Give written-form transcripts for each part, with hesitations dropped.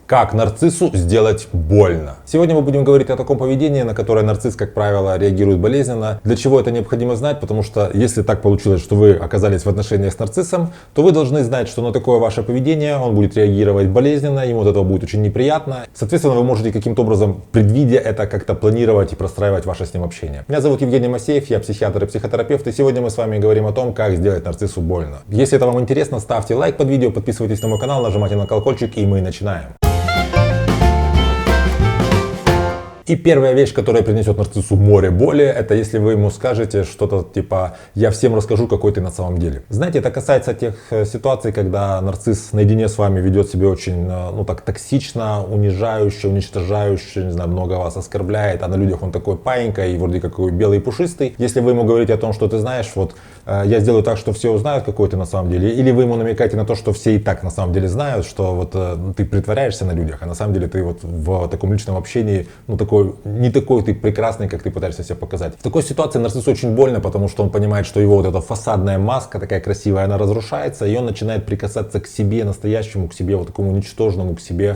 Как нарциссу сделать больно? Сегодня мы будем говорить о таком поведении, на которое нарцисс, как правило, реагирует болезненно. Для чего это необходимо знать? Потому что если так получилось, что вы оказались в отношениях с нарциссом, то вы должны знать, что на такое ваше поведение он будет реагировать болезненно, ему от этого будет очень неприятно. Соответственно, вы можете каким-то образом, предвидя это, как-то планировать и простраивать ваше с ним общение. Меня зовут Евгений Масеев, я психиатр и психотерапевт, и сегодня мы с вами говорим о том, как сделать нарциссу больно. Если это вам интересно, ставьте лайк под видео, подписывайтесь на мой канал, нажимайте на колокольчик, и мы начинаем. И первая вещь, которая принесет нарциссу море боли, это если вы ему скажете что-то типа «я всем расскажу, какой ты на самом деле». Знаете, это касается тех ситуаций, когда нарцисс наедине с вами ведет себя очень так токсично, унижающе, уничтожающе, не знаю, много вас оскорбляет, а на людях он такой паинька и вроде какой белый и пушистый. Если вы ему говорите о том, что ты знаешь, вот я сделаю так, что все узнают, какой ты на самом деле, или вы ему намекаете на то, что все и так на самом деле знают, что вот ты притворяешься на людях, а на самом деле ты вот в таком личном общении, не такой ты прекрасный, как ты пытаешься себя показать. В такой ситуации нарциссу очень больно, потому что он понимает, что его вот эта фасадная маска такая красивая, она разрушается, и он начинает прикасаться к себе настоящему, к себе вот такому ничтожному, к себе,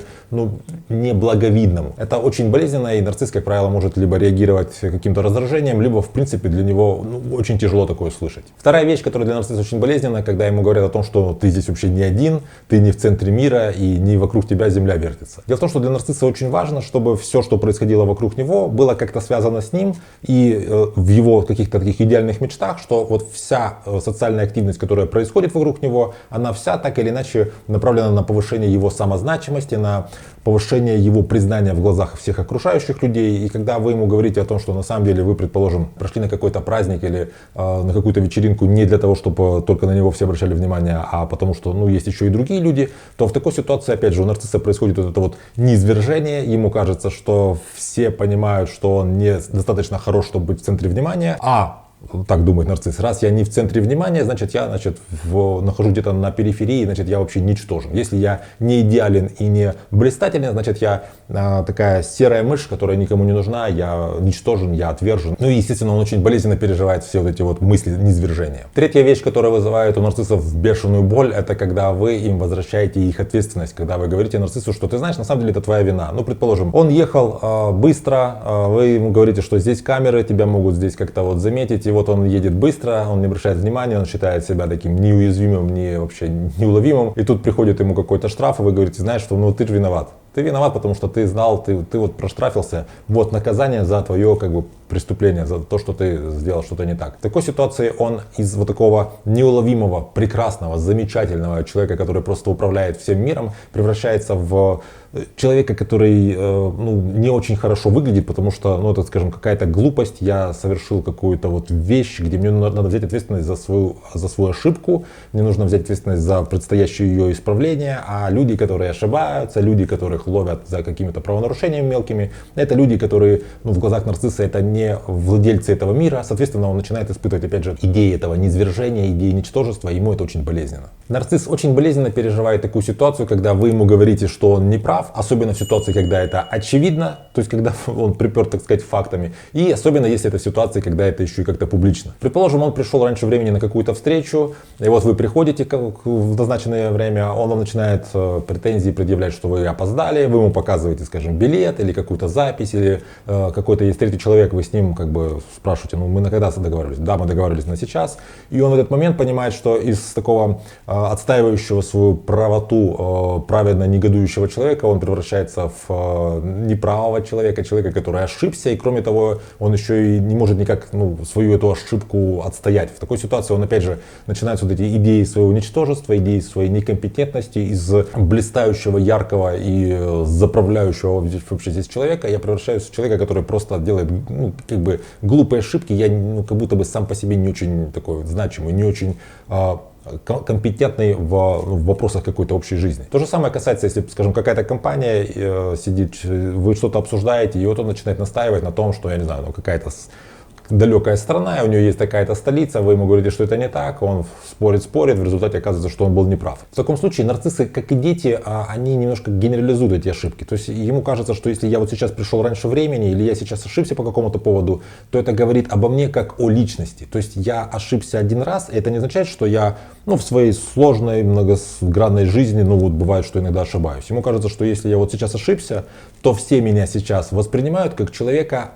неблаговидному. Это очень болезненно, и нарцисс, как правило, может либо реагировать каким-то раздражением, либо, в принципе, для него очень тяжело такое слышать. Вторая вещь, которая для нарцисса очень болезненна, когда ему говорят о том, что ты здесь вообще не один, ты не в центре мира, и не вокруг тебя земля вертится. Дело в том, что для нарцисса очень важно, чтобы все, что происходило вокруг него, было как-то связано с ним и в его каких-то таких идеальных мечтах, что вот вся социальная активность, которая происходит вокруг него, она вся так или иначе направлена на повышение его самозначимости, на повышение его признания в глазах всех окружающих людей. И когда вы ему говорите о том, что на самом деле вы, предположим, прошли на какой-то праздник или на какую-то вечеринку не для того, чтобы только на него все обращали внимание, а потому что есть еще и другие люди, то в такой ситуации, опять же, у нарцисса происходит вот это вот низвержение. Ему кажется, что все понимают, что он не достаточно хорош, чтобы быть в центре внимания, так думает нарцисс, раз я не в центре внимания, значит я нахожусь где-то на периферии, значит я вообще ничтожен. Если я не идеален и не блистателен, значит я такая серая мышь, которая никому не нужна, я ничтожен, я отвержен. И естественно он очень болезненно переживает все вот эти вот мысли низвержения. Третья вещь, которая вызывает у нарциссов бешеную боль, это когда вы им возвращаете их ответственность, когда вы говорите нарциссу, что ты знаешь, на самом деле это твоя вина. Предположим, он ехал быстро, вы ему говорите, что здесь камеры, тебя могут здесь как-то вот заметить, и вот он едет быстро, он не обращает внимания, он считает себя таким неуязвимым, вообще неуловимым. И тут приходит ему какой-то штраф, и вы говорите, знаешь, что ты же виноват. Ты виноват, потому что ты знал, ты вот проштрафился. Вот наказание за твое преступление, за то, что ты сделал что-то не так. В такой ситуации он из вот такого неуловимого, прекрасного, замечательного человека, который просто управляет всем миром, превращается в человека, который не очень хорошо выглядит, потому что, это, скажем, какая-то глупость, я совершил какую-то вот вещь, где мне надо взять ответственность за свою ошибку, мне нужно взять ответственность за предстоящее ее исправление, а люди, которые ошибаются, люди, которых ловят за какими-то правонарушениями мелкими, это люди, которые, в глазах нарцисса, это не владельцы этого мира, соответственно, он начинает испытывать, опять же, идеи этого низвержения, идеи ничтожества, ему это очень болезненно. Нарцисс очень болезненно переживает такую ситуацию, когда вы ему говорите, что он не прав, особенно в ситуации, когда это очевидно, то есть когда он приперт, так сказать, фактами, и особенно если это ситуация, когда это еще и как-то публично. Предположим, он пришел раньше времени на какую-то встречу, и вот вы приходите в назначенное время, он вам начинает претензии предъявлять, что вы опоздали, вы ему показываете, скажем, билет или какую-то запись, или какой-то есть третий человек, вы с ним спрашиваете, мы на когда договаривались? Да, мы договаривались на сейчас. И он в этот момент понимает, что из такого отстаивающего свою правоту праведно негодующего человека он превращается в неправого человека, который ошибся, и кроме того, он еще и не может никак свою эту ошибку отстоять. В такой ситуации он опять же начинает вот эти идеи своего ничтожества, идеи своей некомпетентности, из блистающего, яркого и заправляющего вообще здесь человека, я превращаюсь в человека, который просто делает глупые ошибки, я как будто бы сам по себе не очень такой значимый, не очень компетентный в вопросах какой-то общей жизни. То же самое касается, если, скажем, какая-то компания сидит, вы что-то обсуждаете, и вот он начинает настаивать на том, что, я не знаю, какая-то далекая страна, у нее есть такая-то столица, вы ему говорите, что это не так, он спорит, в результате оказывается, что он был неправ. В таком случае нарциссы, как и дети, они немножко генерализуют эти ошибки. То есть ему кажется, что если я вот сейчас пришел раньше времени, или я сейчас ошибся по какому-то поводу, то это говорит обо мне как о личности. То есть я ошибся один раз, и это не означает, что я в своей сложной, многогранной жизни, бывает, что иногда ошибаюсь. Ему кажется, что если я вот сейчас ошибся, то все меня сейчас воспринимают как человека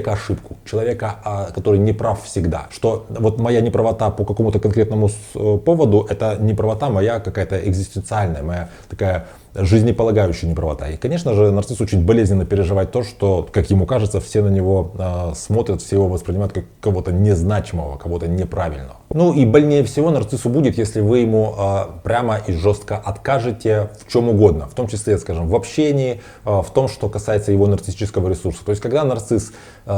ошибку, человека, который не прав всегда. Что вот моя неправота по какому-то конкретному поводу, это неправота моя какая-то экзистенциальная, моя такая жизнеполагающая неправота. И, конечно же, нарцисс очень болезненно переживает то, что, как ему кажется, все на него смотрят, все его воспринимают как кого-то незначимого, кого-то неправильного. И больнее всего нарциссу будет, если вы ему прямо и жестко откажете в чем угодно, в том числе, скажем, в общении, в том, что касается его нарциссического ресурса. То есть, когда нарцисс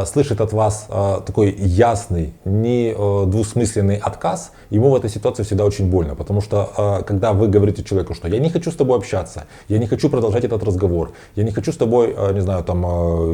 слышит от вас такой ясный, не двусмысленный отказ, ему в этой ситуации всегда очень больно, потому что когда вы говорите человеку, что я не хочу с тобой общаться, я не хочу продолжать этот разговор, я не хочу с тобой, не знаю,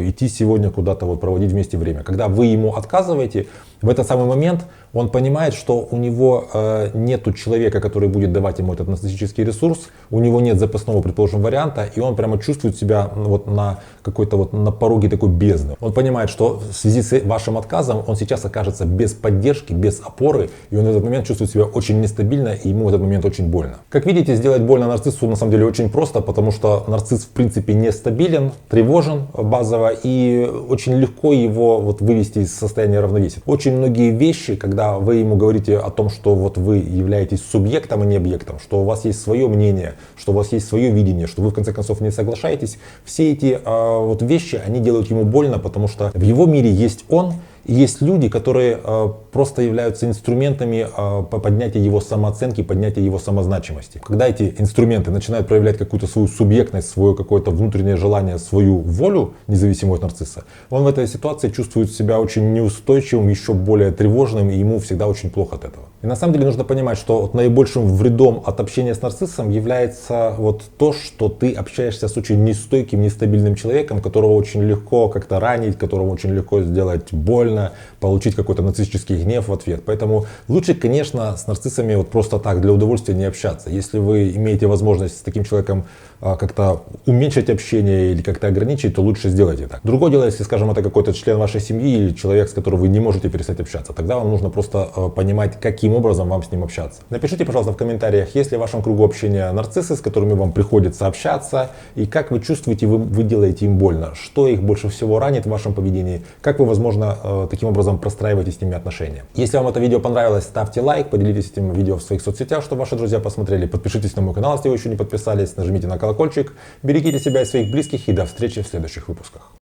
идти сегодня куда-то проводить вместе время. Когда вы ему отказываете, в этот самый момент он понимает, что у него нету человека, который будет давать ему этот нарциссический ресурс, у него нет запасного, предположим, варианта, и он прямо чувствует себя на какой-то на пороге такой бездны. Он понимает, что в связи с вашим отказом он сейчас окажется без поддержки, без опоры, и он в этот момент чувствует себя очень нестабильно, и ему в этот момент очень больно. Как видите, сделать больно нарциссу на самом деле очень просто, потому что нарцисс в принципе нестабилен, тревожен базово, и очень легко его вывести из состояния равновесия. Очень многие вещи, когда вы ему говорите о том, что вы являетесь субъектом, а не объектом, что у вас есть свое мнение, что у вас есть свое видение, что вы в конце концов не соглашаетесь, все эти вещи, они делают ему больно, потому что в его мире есть он, и есть люди, которые просто являются инструментами по поднятию его самооценки, поднятия его самозначимости. Когда эти инструменты начинают проявлять какую-то свою субъектность, свое какое-то внутреннее желание, свою волю, независимую от нарцисса, он в этой ситуации чувствует себя очень неустойчивым, еще более тревожным, и ему всегда очень плохо от этого. И на самом деле нужно понимать, что наибольшим вредом от общения с нарциссом является то, что ты общаешься с очень нестойким, нестабильным человеком, которого очень легко как-то ранить, которому очень легко сделать больно, получить какой-то нарциссический гнев в ответ. Поэтому лучше, конечно, с нарциссами просто так, для удовольствия не общаться. Если вы имеете возможность с таким человеком как-то уменьшить общение или как-то ограничить, то лучше сделайте так. Другое дело, если, скажем, это какой-то член вашей семьи или человек, с которым вы не можете перестать общаться. Тогда вам нужно просто понимать, каким образом вам с ним общаться. Напишите, пожалуйста, в комментариях, есть ли в вашем кругу общения нарциссы, с которыми вам приходится общаться, и как вы чувствуете, вы делаете им больно, что их больше всего ранит в вашем поведении, как вы, возможно, таким образом простраиваете с ними отношения. Если вам это видео понравилось, ставьте лайк, поделитесь этим видео в своих соцсетях, чтобы ваши друзья посмотрели, подпишитесь на мой канал, если вы еще не подписались, нажмите на колокольчик, берегите себя и своих близких, и до встречи в следующих выпусках.